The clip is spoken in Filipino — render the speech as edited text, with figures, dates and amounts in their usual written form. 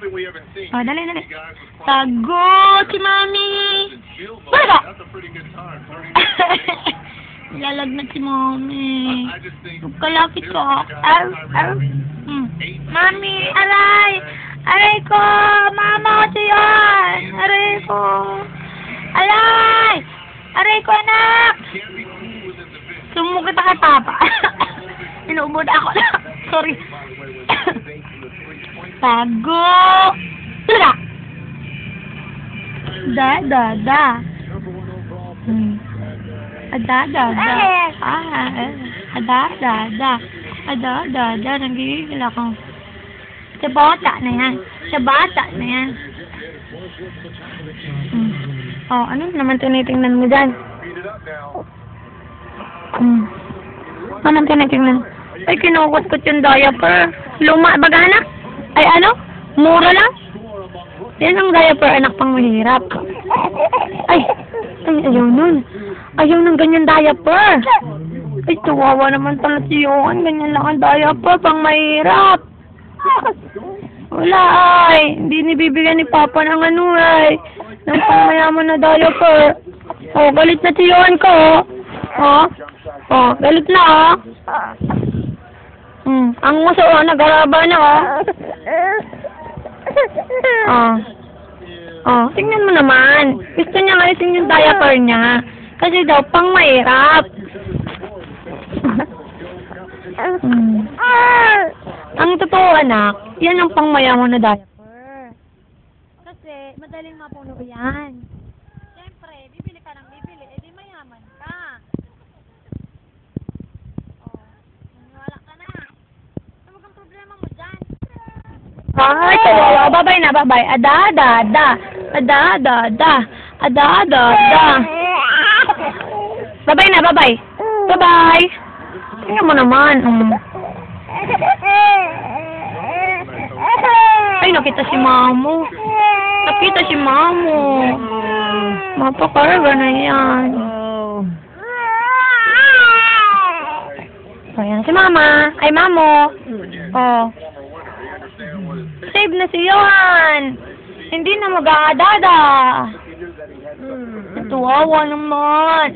Oh, dali, dali. Sagot si Mami! Bala! Lalagnat si Mami. Kalapit ko. Mami, aray! Aray ko! Mama ko yan! Aray ko! Aray! Aray ko, anak! Sumukit kay Papa. Inuubod ako na. Sorry. Tago! Tula! Da. Ada. Nagigigil ako. Sa bata na yan. Oh, ano naman tinitingnan mo dyan? Anong tinitingnan? Ay, kinukot-kot yung diaper. Luma, baga anak? Ay, ano? Mura lang? Yan ang diaper, anak pang mahirap. Ay, ayaw nun. Ayaw ng ganyan diaper. Ay, tuwawa naman pala si Johan. Ganyan lang ang diaper, pang mahirap. Wala ay. Hindi nibibigyan ni Papa ng ano ay. Ng pangmayaman na diaper. Oh, galit na si Johan ko. Oh, galit na ang muso nag-araba na tingnan mo naman. Gusto niya alisin yung diaper niya. Kasi daw pang mahirap. Ang totoo anak, yan ang pangmayaman na diaper. Kasi madaling mapuno yan. Siyempre, bibili ka ng bibili, edi mayaman ka. Wala ka na. Ano ang problema mo dyan? Ay, kawawa. Babay na, babay. Ada. Babay na, babay. Babay. Tingnan mo naman. Ay, nakita si Mamo. Mapakaraga na yan. Ayan si Mama. Ay, Mamo. Oh. Save na si Johan. Hindi na mag-aadada. Natuwawa naman.